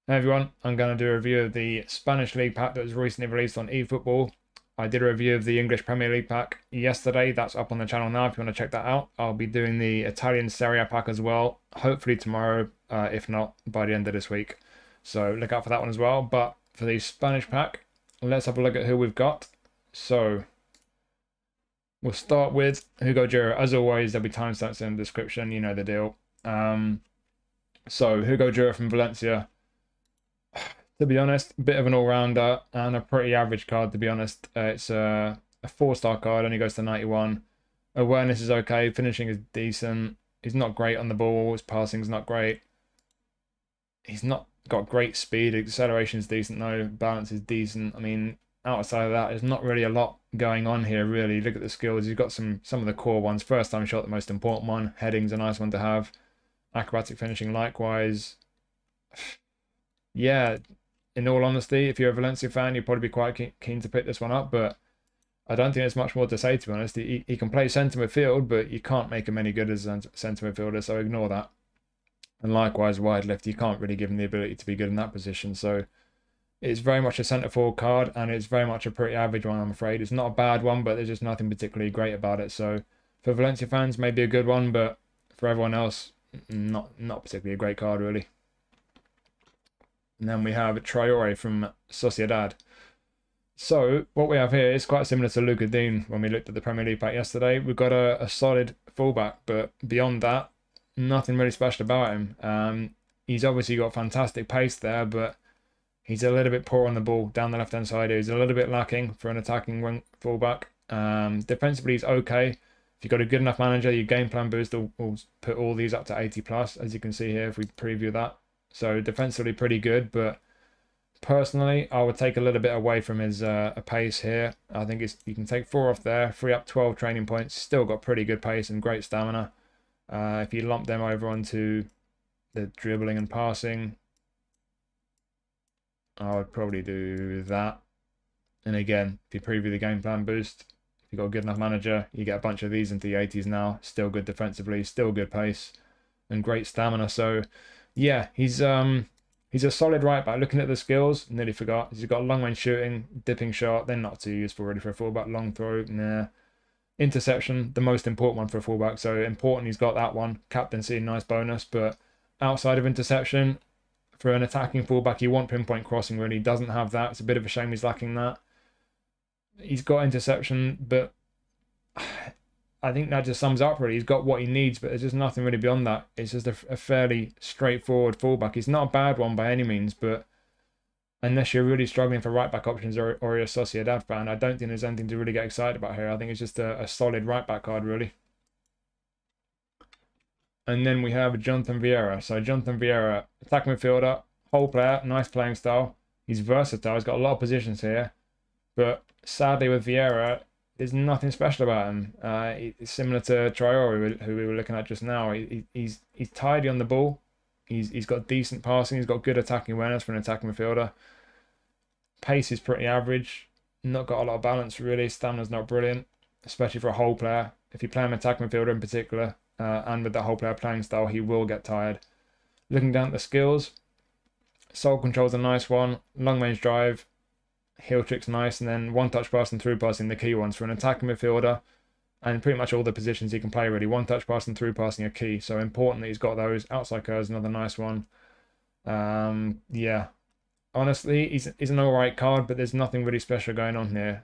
Hey everyone, I'm going to do a review of the Spanish League pack that was recently released on eFootball. I did a review of the English Premier League pack yesterday. That's up on the channel now if you want to check that out. I'll be doing the Italian Serie A pack as well, hopefully tomorrow, if not by the end of this week. So look out for that one as well. But for the Spanish pack, let's have a look at who we've got. So we'll start with Hugo Duro. As always, there'll be timestamps in the description. You know the deal. So Hugo Duro from Valencia. To be honest, a bit of an all-rounder and a pretty average card, to be honest. It's a 4-star card, only goes to 91. Awareness is okay, finishing is decent. He's not great on the ball, his passing's not great. He's not got great speed, acceleration is decent though, balance is decent. I mean, outside of that, there's not really a lot going on here, really. Look at the skills, he's got some of the core ones. First time shot, the most important one. Heading's a nice one to have. Acrobatic finishing likewise. Yeah, in all honesty, if you're a Valencia fan, you'd probably be quite keen to pick this one up, but I don't think there's much more to say, to be honest. He can play centre midfield, but you can't make him any good as a centre midfielder, so ignore that. And likewise, wide left, you can't really give him the ability to be good in that position, so it's very much a centre forward card, and it's very much a pretty average one, I'm afraid. It's not a bad one, but there's just nothing particularly great about it, so for Valencia fans, maybe a good one, but for everyone else, not particularly a great card, really. And then we have Traoré from Sociedad. So what we have here is quite similar to Luca Dean when we looked at the Premier League pack yesterday. We've got a solid fullback, but beyond that, nothing really special about him. He's obviously got fantastic pace there, but he's a little bit poor on the ball down the left-hand side. He's a little bit lacking for an attacking wing fullback. Defensively, he's okay. If you've got a good enough manager, your game plan boost will put all these up to 80 plus, as you can see here if we preview that. So defensively pretty good, but personally, I would take a little bit away from his pace here. I think you can take 4 off there, free up 12 training points. Still got pretty good pace and great stamina. If you lump them over onto the dribbling and passing, I would probably do that. And again, if you preview the game plan boost, if you've got a good enough manager, you get a bunch of these into the 80s now. Still good defensively, still good pace, and great stamina. So yeah, he's a solid right back. Looking at the skills, nearly forgot. He's got long range shooting, dipping shot. They're not too useful really for a fullback. Long throw, nah. Interception, the most important one for a fullback. So important he's got that one. Captaincy, nice bonus. But outside of interception, for an attacking fullback, you want pinpoint crossing really. He doesn't have that. It's a bit of a shame he's lacking that. He's got interception, but I think that just sums up really. He's got what he needs, but there's just nothing really beyond that. It's just a fairly straightforward fullback. He's not a bad one by any means, but unless you're really struggling for right back options or you're a Sociedad fan, I don't think there's anything to really get excited about here. I think it's just a solid right back card really. And then we have Jonathan Viera. So Jonathan Viera, attacking midfielder, whole player, nice playing style. He's versatile. He's got a lot of positions here, but sadly with Viera, there's nothing special about him. It's similar to Traoré, who we were looking at just now. He's tidy on the ball. He's got decent passing. He's got good attacking awareness for an attacking midfielder. Pace is pretty average. Not got a lot of balance really. Stamina's not brilliant, especially for a whole player. If you play him attacking midfielder in particular, and with that whole player playing style, he will get tired. Looking down at the skills, soul control's a nice one. Long range drive. Heel trick's nice, and then one-touch passing, through passing, the key ones for an attacking midfielder, and pretty much all the positions he can play really. One-touch passing, through passing are key, so important that he's got those. Outside curves, another nice one. Yeah, honestly, he's an alright card, but there's nothing really special going on here.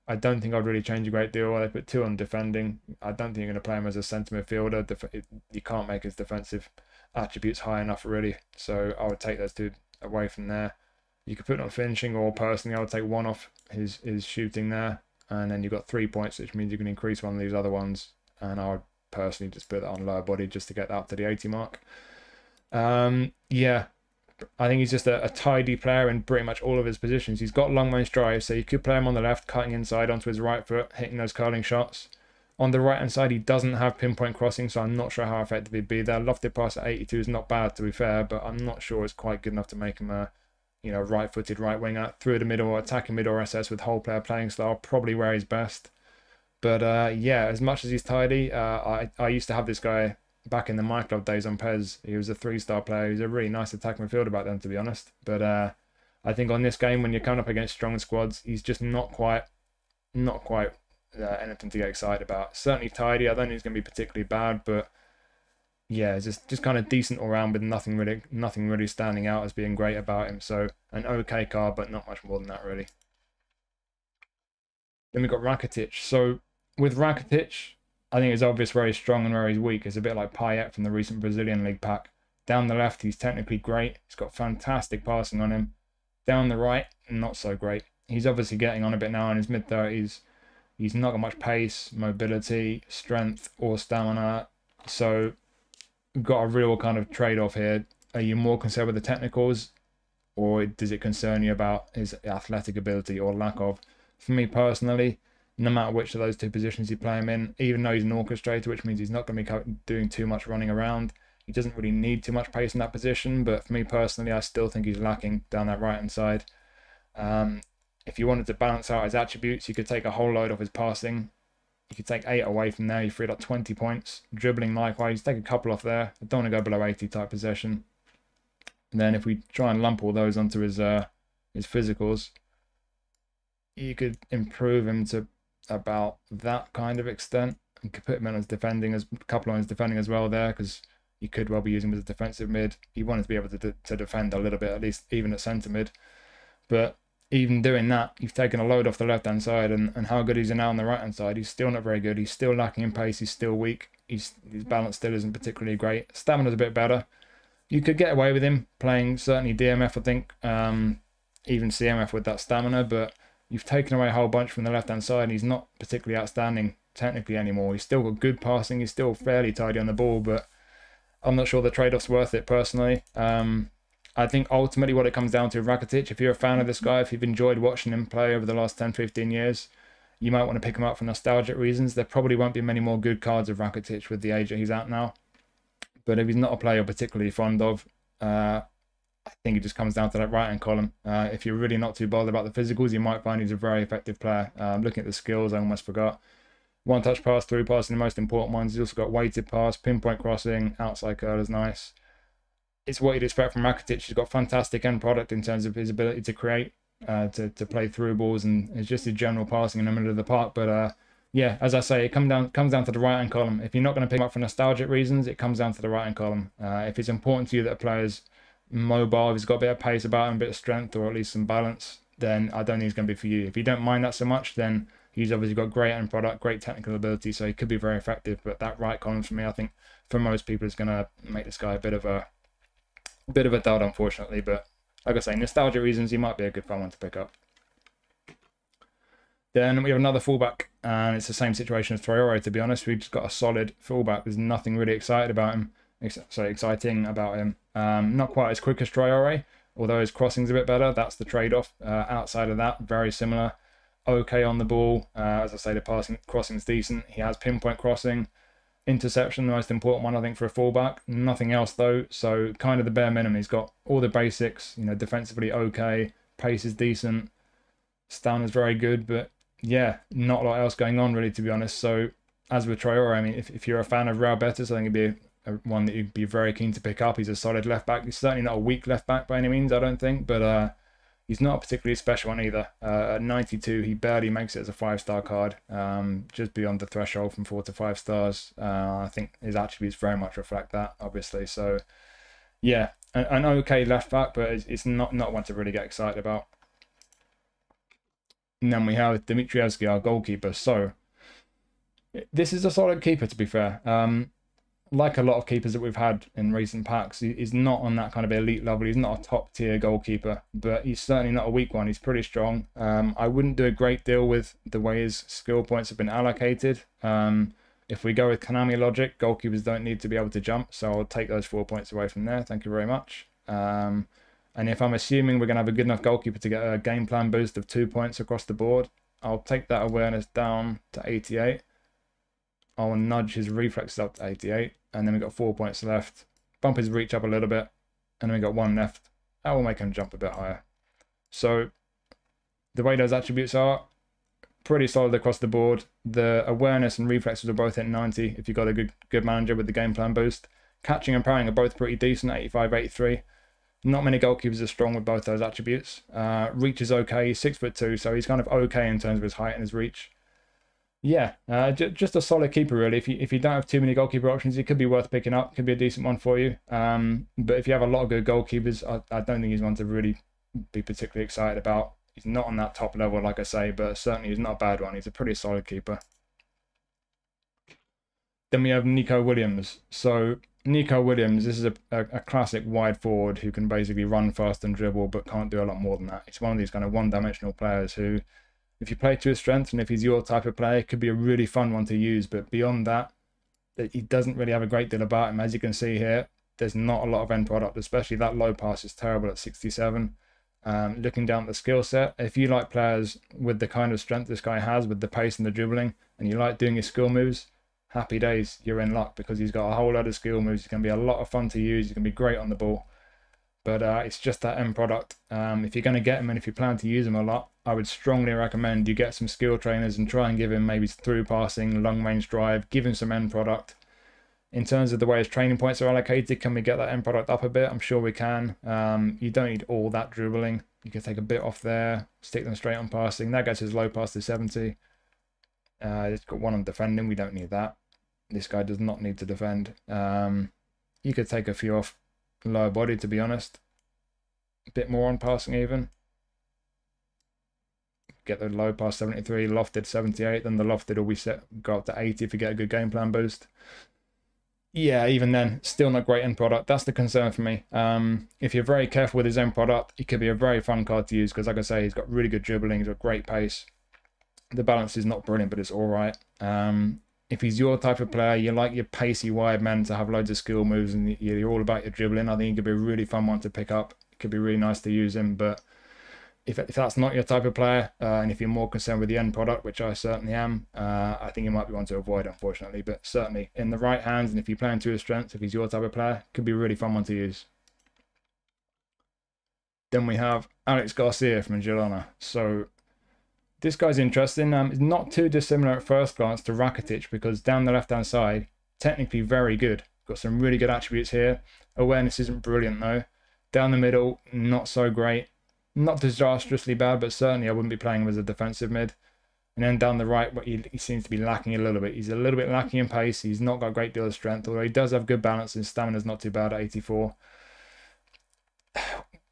I don't think I'd really change a great deal. They put 2 on defending. I don't think you're going to play him as a centre midfielder. You can't make his defensive attributes high enough really, so I would take those 2 away from there. You could put it on finishing, or personally, I would take 1 off his shooting there. And then you've got 3 points, which means you can increase one of these other ones. And I would personally just put that on lower body just to get that up to the 80 mark. Yeah, I think he's just a tidy player in pretty much all of his positions. He's got long range drive, so you could play him on the left, cutting inside onto his right foot, hitting those curling shots. On the right hand side, he doesn't have pinpoint crossing, so I'm not sure how effective he'd be there. Lofted pass at 82 is not bad, to be fair, but I'm not sure it's quite good enough to make him a right-footed right winger. Through the middle, attacking mid or SS with whole player playing style, probably where he's best. But yeah, as much as he's tidy, I used to have this guy back in the My Club days on PES, he was a 3-star player. He was a really nice attacking midfielder back then, to be honest. But I think on this game, when you're coming up against strong squads, he's just not quite anything to get excited about. Certainly tidy. I don't think he's going to be particularly bad, but yeah, it's just kind of decent all round with nothing really standing out as being great about him. So an okay card, but not much more than that really. Then we've got Rakitić. So with Rakitić, I think it's obvious where he's strong and where he's weak. It's a bit like Payet from the recent Brazilian League pack. Down the left, he's technically great. He's got fantastic passing on him. Down the right, not so great. He's obviously getting on a bit now in his mid-30s. He's not got much pace, mobility, strength, or stamina. So we've got a real kind of trade-off here. Are you more concerned with the technicals, or does it concern you about his athletic ability or lack of? For me personally, no matter which of those two positions you play him in, even though he's an orchestrator, which means he's not going to be doing too much running around, he doesn't really need too much pace in that position. But for me personally, I still think he's lacking down that right-hand side. If you wanted to balance out his attributes, you could take a whole load off his passing. You could take 8 away from there. You freed up 20 points. Dribbling likewise, take a couple off there. I don't want to go below 80 type possession. And then if we try and lump all those onto his physicals, you could improve him to about that kind of extent. You could put him on his defending, as a couple on his defending as well there, because you could well be using him as a defensive mid. You want to be able to defend a little bit, at least even at centre mid. But even doing that, you've taken a load off the left-hand side, and how good he's now on the right-hand side. He's still not very good. He's still lacking in pace. He's still weak. His balance still isn't particularly great. Stamina's a bit better. You could get away with him playing certainly DMF, I think, even CMF with that stamina, but you've taken away a whole bunch from the left-hand side, and he's not particularly outstanding technically anymore. He's still got good passing. He's still fairly tidy on the ball, but I'm not sure the trade-off's worth it personally. I think ultimately what it comes down to, Rakitić, if you're a fan of this guy, if you've enjoyed watching him play over the last 10, 15 years, you might want to pick him up for nostalgic reasons. There probably won't be many more good cards of Rakitić with the age that he's at now. But if he's not a player you're particularly fond of, I think it just comes down to that right-hand column. If you're really not too bothered about the physicals, you might find he's a very effective player. Looking at the skills, I almost forgot. One-touch pass, through passing, the most important ones. He's also got weighted pass, pinpoint crossing, outside curlers, nice. It's what you'd expect from Rakitić. He's got fantastic end product in terms of his ability to create, to play through balls, and it's just his general passing in the middle of the park. But yeah, as I say, it comes down to the right-hand column. If you're not going to pick him up for nostalgic reasons, it comes down to the right-hand column. If it's important to you that a player's mobile, if he's got a bit of pace about him, a bit of strength, or at least some balance, then I don't think he's going to be for you. If you don't mind that so much, then he's obviously got great end product, great technical ability, so he could be very effective. But that right column for me, I think, for most people, is going to make this guy a bit of a dud, unfortunately. But like I say, nostalgia reasons, he might be a good fun one to pick up. Then we have another fullback, and it's the same situation as Traoré, to be honest. We've just got a solid fullback. There's nothing really exciting about him. Not quite as quick as Traoré, although his crossing's a bit better. That's the trade-off. Outside of that, very similar. Okay on the ball. As I say, the crossing's decent. He has pinpoint crossing. Interception, the most important one, I think, for a fullback. Nothing else, though. So kind of the bare minimum. He's got all the basics. You know, defensively okay. Pace is decent. Stamina's very good, but yeah, not a lot else going on, really, to be honest. So as with Traoré, I mean, if you're a fan of Real Betis, I think it'd be one that you'd be very keen to pick up. He's a solid left back. He's certainly not a weak left back by any means, I don't think, but he's not a particularly special one either. At 92, he barely makes it as a 5-star card, just beyond the threshold from 4 to 5 stars. I think his attributes very much reflect that, obviously. So yeah, an okay left back, but it's not one to really get excited about. And then we have Dimitrievski, our goalkeeper. So this is a solid keeper, to be fair. Like a lot of keepers that we've had in recent packs, he's not on that kind of elite level. He's not a top tier goalkeeper, but he's certainly not a weak one. He's pretty strong. I wouldn't do a great deal with the way his skill points have been allocated. If we go with Konami logic, goalkeepers don't need to be able to jump, so I'll take those 4 points away from there. Thank you very much. And if I'm assuming we're going to have a good enough goalkeeper to get a game plan boost of 2 points across the board, I'll take that awareness down to 88. I'll nudge his reflexes up to 88, and then we've got 4 points left. Bump his reach up a little bit, and then we've got 1 left. That will make him jump a bit higher. So the way those attributes are, pretty solid across the board. The awareness and reflexes are both at 90 if you've got a good manager with the game plan boost. Catching and parrying are both pretty decent, 85, 83. Not many goalkeepers are strong with both those attributes. Reach is okay, he's 6'2", so he's kind of okay in terms of his height and his reach. Yeah, just a solid keeper really. If you don't have too many goalkeeper options, it could be worth picking up. Could be a decent one for you. But if you have a lot of good goalkeepers, I don't think he's one to really be particularly excited about. He's not on that top level, like I say, but certainly he's not a bad one. He's a pretty solid keeper. Then we have Nico Williams. So Nico Williams, this is a classic wide forward who can basically run fast and dribble, but can't do a lot more than that. It's one of these kind of one-dimensional players who, if you play to his strengths and if he's your type of player, it could be a really fun one to use. But beyond that, he doesn't really have a great deal about him. As you can see here, there's not a lot of end product, especially that low pass is terrible at 67. Looking down at the skill set, if you like players with the kind of strength this guy has, with the pace and the dribbling, and you like doing his skill moves, happy days, you're in luck, because he's got a whole lot of skill moves. He's going to be a lot of fun to use. He's going to be great on the ball. But it's just that end product. If you're going to get him and if you plan to use him a lot, I would strongly recommend you get some skill trainers and try and give him maybe through passing, long range drive, give him some end product. In terms of the way his training points are allocated, can we get that end product up a bit? I'm sure we can. You don't need all that dribbling. You can take a bit off there, stick them straight on passing. That gets his low pass to 70. It's got one on defending. We don't need that. This guy does not need to defend. You could take a few off lower body, to be honest. A bit more on passing even. Get the low pass 73, lofted 78, then the lofted will be set, go up to 80 if you get a good game plan boost. Yeah, even then, still not great end product. That's the concern for me. If you're very careful with his end product, it could be a very fun card to use because, like I say, he's got really good dribbling, he's got great pace. The balance is not brilliant, but it's all right. If he's your type of player, you like your pacey wide men to have loads of skill moves and you're all about your dribbling, I think it could be a really fun one to pick up. It could be really nice to use him, but if that's not your type of player, and if you're more concerned with the end product, which I certainly am, I think it might be one to avoid, unfortunately. But certainly in the right hands, and if you play into his strengths, if he's your type of player, it could be a really fun one to use. Then we have Aleix García from Girona. So this guy's interesting. It's not too dissimilar at first glance to Rakitić, because down the left-hand side, technically very good. Got some really good attributes here. Awareness isn't brilliant though. Down the middle, not so great. Not disastrously bad, but certainly I wouldn't be playing him as a defensive mid. And then down the right, he seems to be lacking a little bit. He's a little bit lacking in pace. He's not got a great deal of strength, although he does have good balance and stamina's not too bad at 84.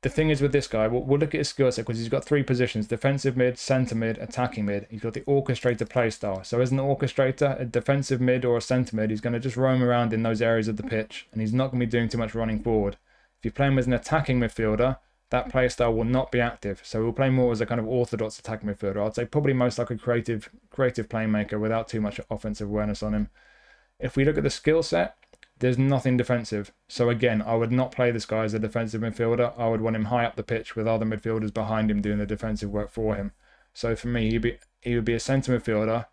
The thing is with this guy, we'll look at his skill set because he's got three positions: defensive mid, centre mid, attacking mid. He's got the orchestrator play style. So as an orchestrator, a defensive mid or a centre mid, he's going to just roam around in those areas of the pitch and he's not going to be doing too much running forward. If you play him as an attacking midfielder, that play style will not be active. So we'll play more as a kind of orthodox attacking midfielder. I'd say probably most like a creative playmaker without too much offensive awareness on him. If we look at the skill set, there's nothing defensive. So again, I would not play this guy as a defensive midfielder. I would want him high up the pitch with other midfielders behind him doing the defensive work for him. So for me, he would be a centre midfielder,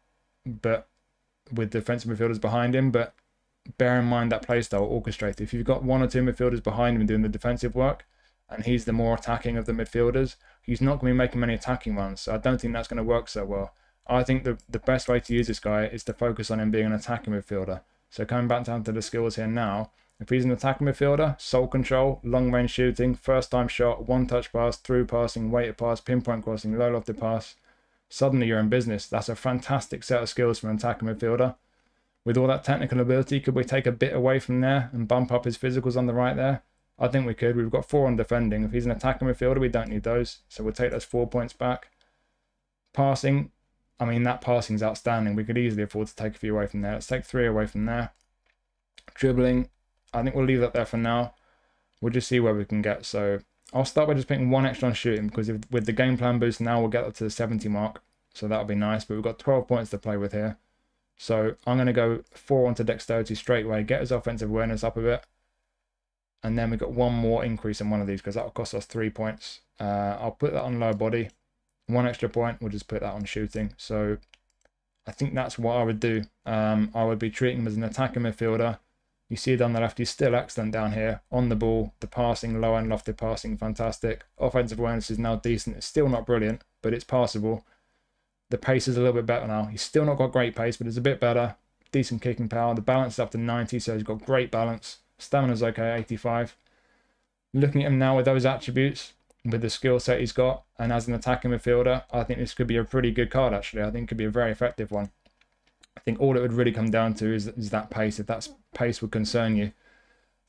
but with defensive midfielders behind him. But bear in mind that play style orchestrated. If you've got one or two midfielders behind him doing the defensive work, and he's the more attacking of the midfielders, he's not going to be making many attacking runs. So I don't think that's going to work so well. I think the best way to use this guy is to focus on him being an attacking midfielder. So coming back down to the skills here now, if he's an attacking midfielder, soul control, long range shooting, first time shot, one touch pass, through passing, weighted pass, pinpoint crossing, low lofted pass, suddenly you're in business. That's a fantastic set of skills for an attacking midfielder. With all that technical ability, could we take a bit away from there and bump up his physicals on the right there? I think we could. We've got 4 on defending. If he's an attacking midfielder, we don't need those. So we'll take those 4 points back. Passing, I mean, that passing's outstanding. We could easily afford to take a few away from there. Let's take 3 away from there. Dribbling, I think we'll leave that there for now. We'll just see where we can get. So I'll start by just putting 1 extra on shooting, because with the game plan boost now, we'll get up to the 70 mark. So that'll be nice. But we've got 12 points to play with here. So I'm going to go 4 onto dexterity straight away, get his offensive awareness up a bit. And then we've got 1 more increase in one of these, because that will cost us 3 points. I'll put that on lower body. 1 extra point, we'll just put that on shooting. So I think that's what I would do. I would be treating him as an attacking midfielder. You see down the left, he's still excellent down here. On the ball, the passing, low and lofted passing, fantastic. Offensive awareness is now decent. It's still not brilliant, but it's passable. The pace is a little bit better now. He's still not got great pace, but it's a bit better. Decent kicking power. The balance is up to 90, so he's got great balance. Stamina's okay, 85. Looking at him now with those attributes, with the skill set he's got, and as an attacking midfielder, I think this could be a pretty good card, actually. I think it could be a very effective one. I think all it would really come down to is that pace, if that pace would concern you.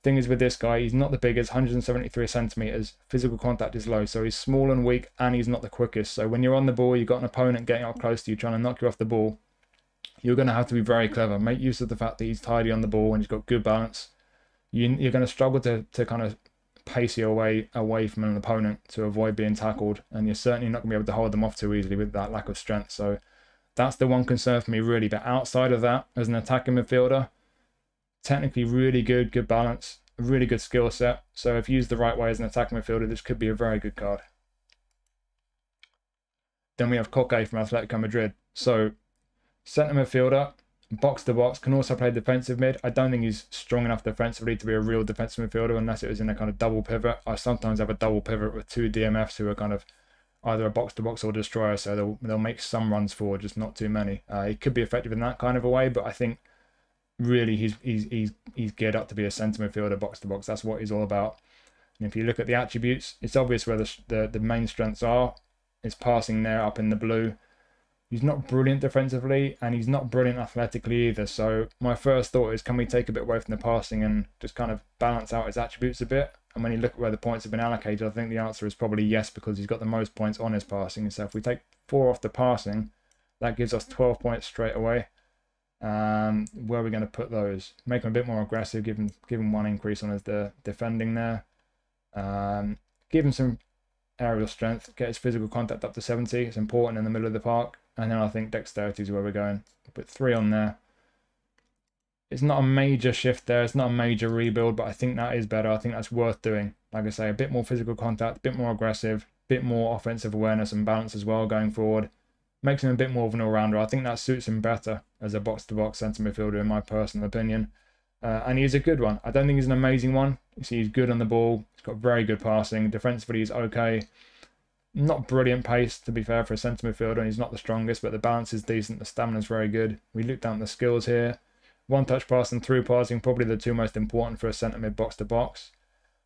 Thing is with this guy, he's not the biggest, 173 centimeters. Physical contact is low, so he's small and weak, and he's not the quickest. So when you're on the ball, you've got an opponent getting up close to you, trying to knock you off the ball. You're going to have to be very clever. Make use of the fact that he's tidy on the ball and he's got good balance. You're going to struggle to kind of pace your way away from an opponent to avoid being tackled, and you're certainly not going to be able to hold them off too easily with that lack of strength. So that's the one concern for me, really. But outside of that, as an attacking midfielder, technically really good balance, a really good skill set. So if used the right way as an attacking midfielder, this could be a very good card. Then we have Koke from Atletico Madrid. So centre midfielder, box to box, can also play defensive mid. I don't think he's strong enough defensively to be a real defensive midfielder unless it was in a kind of double pivot. I sometimes have a double pivot with two DMFs who are kind of either a box to box or destroyer, so they'll make some runs forward, just not too many. He could be effective in that kind of a way, but I think really he's geared up to be a centre midfielder, box to box. That's what he's all about. And if you look at the attributes, it's obvious where the main strengths are. His passing there up in the blue. He's not brilliant defensively, and he's not brilliant athletically either. So my first thought is, can we take a bit away from the passing and just kind of balance out his attributes a bit? And when you look at where the points have been allocated, I think the answer is probably yes, because he's got the most points on his passing. So if we take 4 off the passing, that gives us 12 points straight away. Where are we going to put those? Make him a bit more aggressive, give him 1 increase on his defending there. Give him some aerial strength, get his physical contact up to 70. It's important in the middle of the park. And then I think dexterity is where we're going. Put 3 on there. It's not a major shift there. It's not a major rebuild, but I think that is better. I think that's worth doing. Like I say, a bit more physical contact, a bit more aggressive, a bit more offensive awareness and balance as well going forward. Makes him a bit more of an all-rounder. I think that suits him better as a box-to-box centre midfielder, in my personal opinion. And he's a good one. I don't think he's an amazing one. You see, he's good on the ball. He's got very good passing. Defensively, he's okay. Not brilliant pace, to be fair, for a centre midfielder, and he's not the strongest, but the balance is decent. The stamina is very good. We look down at the skills here. One-touch pass and through passing, probably the 2 most important for a centre mid box-to-box.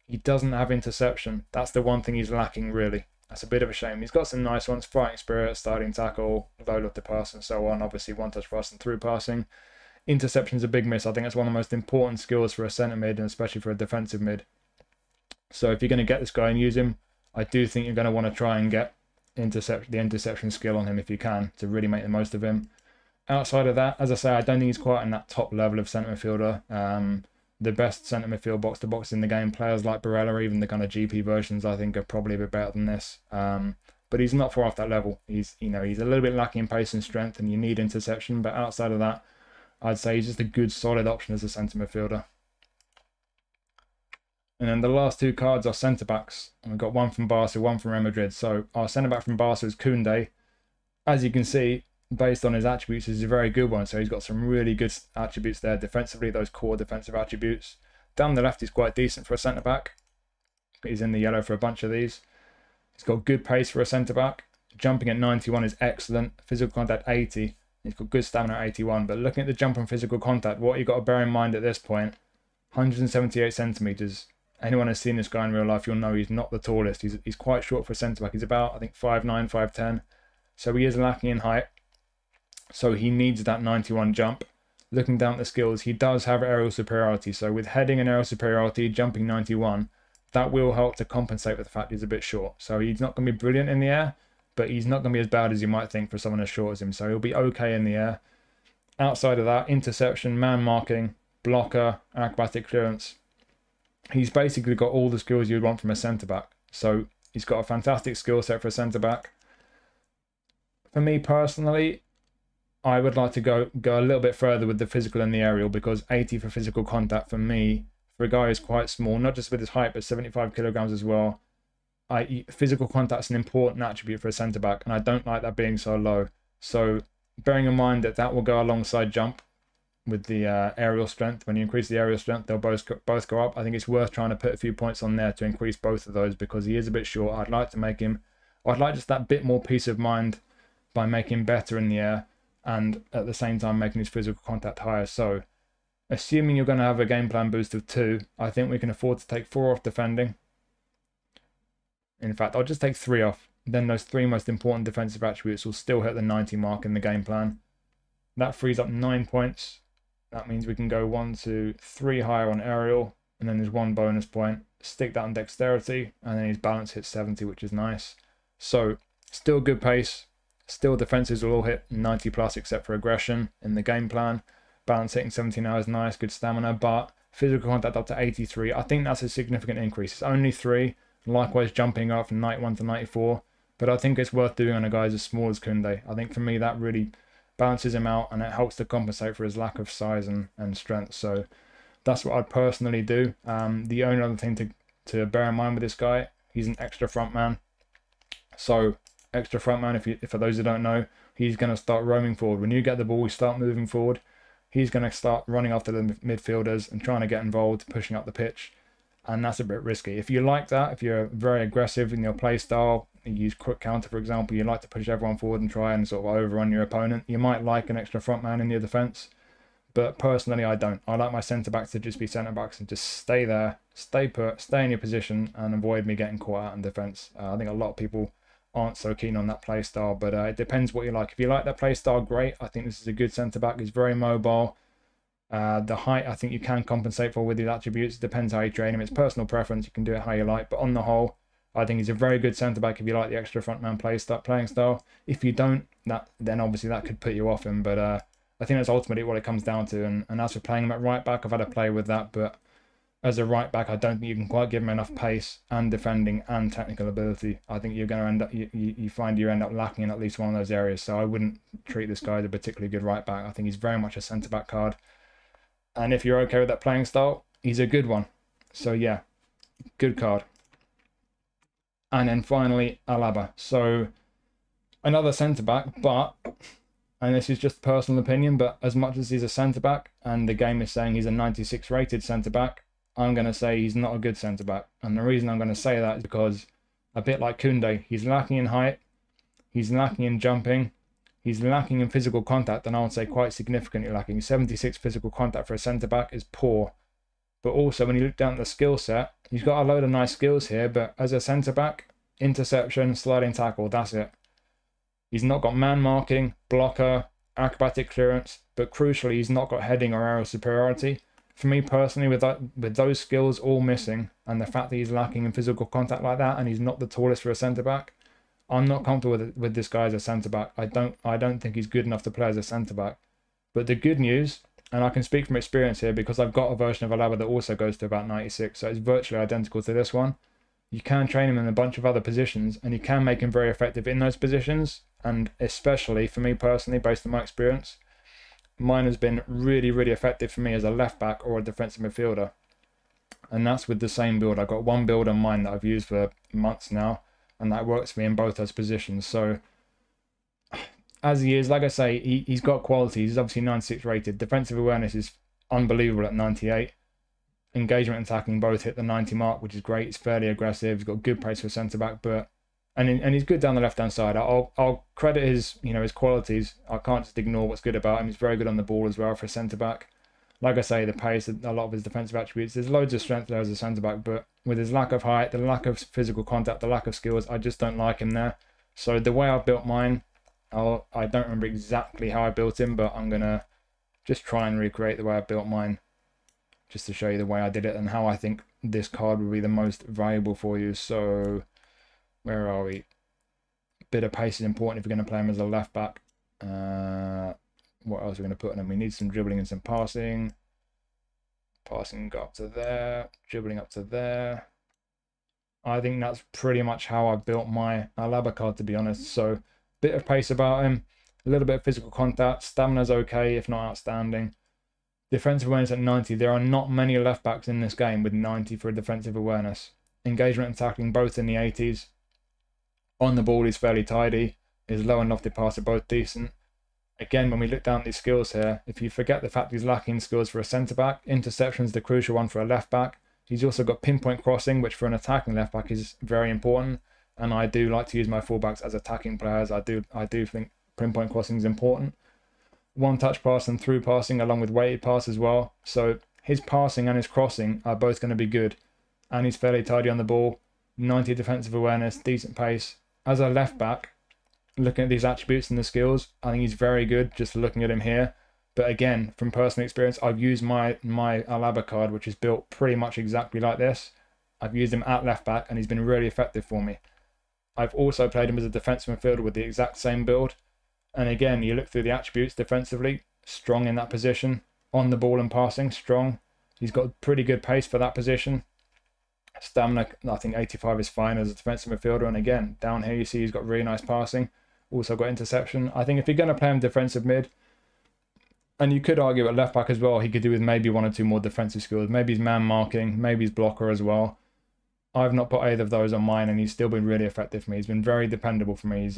He doesn't have interception. That's the one thing he's lacking, really. That's a bit of a shame. He's got some nice ones, fighting spirit, starting tackle, low look to pass, and so on. Obviously, one-touch pass and through passing. Interception's a big miss. I think that's one of the most important skills for a centre mid, and especially for a defensive mid. So if you're going to get this guy and use him, I do think you're going to want to try and get the interception skill on him if you can, to really make the most of him. Outside of that, as I say, I don't think he's quite in that top level of centre midfielder. The best centre midfield box-to-box in the game, players like Barella, even the kind of GP versions, I think are probably a bit better than this. But he's not far off that level. He's a little bit lacking in pace and strength, and you need interception. But outside of that, I'd say he's just a good, solid option as a centre midfielder. And then the last 2 cards are centre-backs. And we've got one from Barca, one from Real Madrid. So our centre-back from Barca is Koundé. As you can see, based on his attributes, he's a very good one. So he's got some really good attributes there defensively, those core defensive attributes. Down the left, he's quite decent for a centre-back. He's in the yellow for a bunch of these. He's got good pace for a centre-back. Jumping at 91 is excellent. Physical contact 80. He's got good stamina at 81. But looking at the jump and physical contact, what you've got to bear in mind at this point, 178 centimetres. Anyone has seen this guy in real life, you'll know he's not the tallest. He's quite short for a centre-back. He's about, I think, 5'9", 5'10". So he is lacking in height. So he needs that 91 jump. Looking down at the skills, he does have aerial superiority. So with heading and aerial superiority, jumping 91, that will help to compensate with the fact he's a bit short. So he's not going to be brilliant in the air, but he's not going to be as bad as you might think for someone as short as him. So he'll be okay in the air. Outside of that, interception, man marking, blocker, acrobatic clearance. He's basically got all the skills you'd want from a centre-back. So he's got a fantastic skill set for a centre-back. For me personally, I would like to go a little bit further with the physical and the aerial, because 80 for physical contact for me, for a guy who's quite small, not just with his height, but 75 kilograms as well. Physical contact's an important attribute for a centre-back, and I don't like that being so low. So bearing in mind that will go alongside jump with the aerial strength. When you increase the aerial strength, they'll both go up. I think it's worth trying to put a few points on there to increase both of those, because he is a bit short. I'd like to make him, I'd like just that bit more peace of mind by making better in the air and at the same time making his physical contact higher. So assuming you're going to have a game plan boost of 2, I think we can afford to take 4 off defending. In fact, I'll just take 3 off. Then those 3 most important defensive attributes will still hit the 90 mark in the game plan. That frees up 9 points. That means we can go 1, 2, 3 higher on aerial, and then there's 1 bonus point. Stick that on dexterity, and then his balance hits 70, which is nice. So still good pace. Still defenses will all hit 90 plus except for aggression in the game plan. Balance hitting 70 now is nice, good stamina, but physical contact up to 83. I think that's a significant increase. It's only 3, likewise jumping up from 91 to 94. But I think it's worth doing on a guy as small as Koundé. I think for me that really balances him out and it helps to compensate for his lack of size and strength. So that's what I'd personally do. The only other thing to bear in mind with this guy, he's an extra front man. So extra front man, if for those who don't know, he's going to start roaming forward. When you get the ball, we start moving forward. He's going to start running after the midfielders and trying to get involved, pushing up the pitch. And that's a bit risky. If you like that, if you're very aggressive in your play style, you use quick counter, for example, you like to push everyone forward and try and sort of overrun your opponent, you might like an extra front man in your defence. But personally, I don't. I like my centre-backs to just be centre-backs and just stay there, stay put, stay in your position and avoid me getting caught out in defence. I think a lot of people aren't so keen on that play style, but it depends what you like. If you like that play style, great. I think this is a good centre-back. He's very mobile. The height, I think you can compensate for with his attributes. It depends how you train him. It's personal preference. You can do it how you like. But on the whole, I think he's a very good centre-back if you like the extra frontman playing style. If you don't, then obviously that could put you off him. But I think that's ultimately what it comes down to. And as for playing him at right back, I've had a play with that. But as a right back, I don't think you can quite give him enough pace and defending and technical ability. I think you're going to end up, you end up lacking in at least one of those areas. So I wouldn't treat this guy as a particularly good right back. I think he's very much a centre-back card. And if you're okay with that playing style, he's a good one. So yeah, good card. And then finally, Alaba. So another centre-back, but, and this is just personal opinion, but as much as he's a centre-back, and the game is saying he's a 96 rated centre-back, I'm going to say he's not a good centre-back. And the reason I'm going to say that is because, a bit like Koundé, he's lacking in height, he's lacking in jumping, he's lacking in physical contact, and I would say quite significantly lacking. 76 physical contact for a centre-back is poor. But also, when you look down at the skill set, he's got a load of nice skills here, but as a centre-back, interception, sliding tackle, that's it. He's not got man marking, blocker, acrobatic clearance, but crucially, he's not got heading or aerial superiority. For me personally, with those skills all missing, and the fact that he's lacking in physical contact like that, and he's not the tallest for a centre-back, I'm not comfortable with this guy as a centre-back. I don't think he's good enough to play as a centre-back. But the good news, and I can speak from experience here because I've got a version of Alaba that also goes to about 96, so it's virtually identical to this one. You can train him in a bunch of other positions, and you can make him very effective in those positions, and especially for me personally, based on my experience, mine has been really, really effective for me as a left-back or a defensive midfielder. And that's with the same build. I've got one build on mine that I've used for months now, and that works for me in both those positions. So as he is, like I say, he's got qualities. He's obviously 96 rated. Defensive awareness is unbelievable at 98. Engagement and tackling both hit the 90 mark, which is great. He's fairly aggressive. He's got good pace for centre back, and he's good down the left hand side. I'll credit his his qualities. I can't just ignore what's good about him. He's very good on the ball as well for a centre back. Like I say, the pace, a lot of his defensive attributes. There's loads of strength there as a centre back, but with his lack of height, the lack of physical contact, the lack of skills, I just don't like him there. So the way I built mine, I don't remember exactly how I built him, but I'm gonna just try and recreate the way I built mine, just to show you the way I did it and how I think this card would be the most valuable for you. So where are we? Bit of pace is important if you're going to play him as a left back. What else are we going to put in him? We need some dribbling and some passing. Passing got up to there. Dribbling up to there. I think that's pretty much how I built my Alaba card, to be honest. So bit of pace about him. A little bit of physical contact. Stamina's okay, if not outstanding. Defensive awareness at 90. There are not many left backs in this game with 90 for defensive awareness. Engagement and tackling both in the 80s. On the ball, he's fairly tidy. His low and lofted pass are both decent. Again, when we look down at these skills here, if you forget the fact he's lacking skills for a centre-back, interception's the crucial one for a left-back. He's also got pinpoint crossing, which for an attacking left-back is very important. And I do like to use my fullbacks as attacking players. I do think pinpoint crossing is important. One-touch pass and through passing along with weighted pass as well. So his passing and his crossing are both going to be good. And he's fairly tidy on the ball. 90 defensive awareness, decent pace. As a left back, looking at these attributes and the skills, I think he's very good just looking at him here. But again, from personal experience, I've used my Alaba card, which is built pretty much exactly like this. I've used him at left back and he's been really effective for me. I've also played him as a defensive midfielder with the exact same build. And again, you look through the attributes defensively, strong in that position. On the ball and passing, strong. He's got pretty good pace for that position. Stamina, I think 85 is fine as a defensive midfielder. And again, down here you see he's got really nice passing. Also got interception. I think if you're going to play him defensive mid, and you could argue at left back as well, he could do with maybe 1 or 2 more defensive skills. Maybe he's man marking, maybe he's blocker as well. I've not put either of those on mine, and he's still been really effective for me. He's been very dependable for me.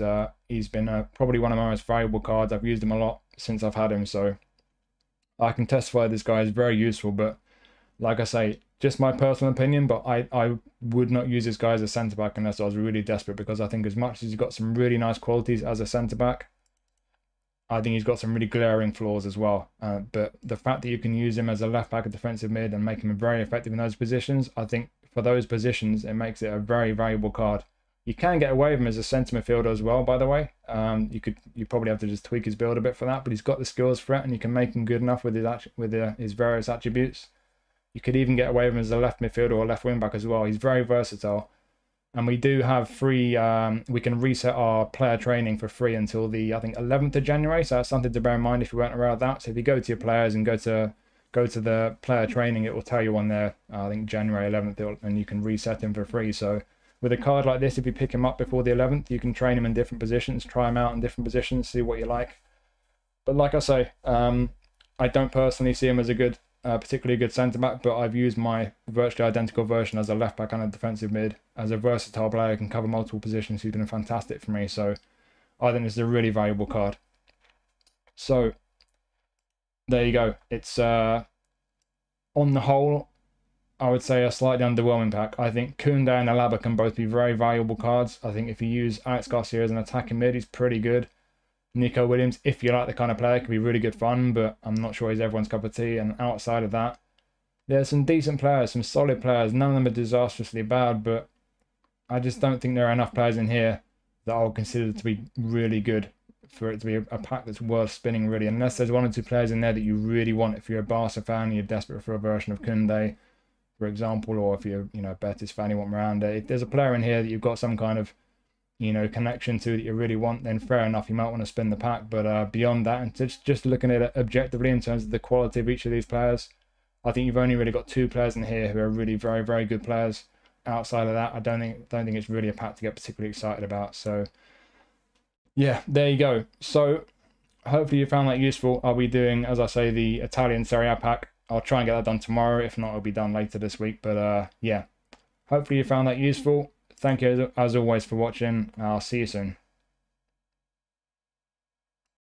He's been probably one of my most valuable cards. I've used him a lot since I've had him, so I can testify this guy is very useful. But like I say, just my personal opinion, but I would not use this guy as a centre-back unless I was really desperate, because I think as much as he's got some really nice qualities as a centre-back, I think he's got some really glaring flaws as well. But the fact that you can use him as a left-back or defensive mid and make him very effective in those positions, I think for those positions, it makes it a very valuable card. You can get away with him as a centre midfielder as well, by the way. You probably have to just tweak his build a bit for that, but he's got the skills for it, and you can make him good enough with his various attributes. You could even get away with him as a left midfielder or left wing back as well. He's very versatile. And we do have free, we can reset our player training for free until the, I think, 11th of January. So that's something to bear in mind if you weren't aware of that. So if you go to your players and go to the player training, it will tell you on there, I think January 11th, and you can reset him for free. So with a card like this, if you pick him up before the 11th, you can train him in different positions, try him out in different positions, see what you like. But like I say, I don't personally see him as a good, particularly good centre-back, but I've used my virtually identical version as a left-back and a defensive mid. As a versatile player, can cover multiple positions. He's been fantastic for me, so I think this is a really valuable card. So there you go. It's on the whole, I would say a slightly underwhelming pack. I think Koundé and Alaba can both be very valuable cards. I think if you use Aleix García as an attacking mid, he's pretty good. Nico Williams, if you like the kind of player, could be really good fun, but I'm not sure he's everyone's cup of tea. And outside of that, there's some decent players, some solid players. None of them are disastrously bad, but I just don't think there are enough players in here that I'll consider to be really good for it to be a pack that's worth spinning, really. Unless there's 1 or 2 players in there that you really want. If you're a Barca fan, you're desperate for a version of Koundé, for example, or if you're, a Betis fan, you want Miranda. If there's a player in here that you've got some kind of connection to that you really want, then fair enough, you might want to spin the pack. But beyond that, and just looking at it objectively in terms of the quality of each of these players, I think you've only really got 2 players in here who are really very, very good players. Outside of that, I don't think it's really a pack to get particularly excited about. So yeah, there you go. So hopefully you found that useful. I'll be doing, as I say, the Italian Serie A pack. I'll try and get that done tomorrow. If not, it'll be done later this week. But yeah, hopefully you found that useful. Thank you as always for watching. I'll see you soon.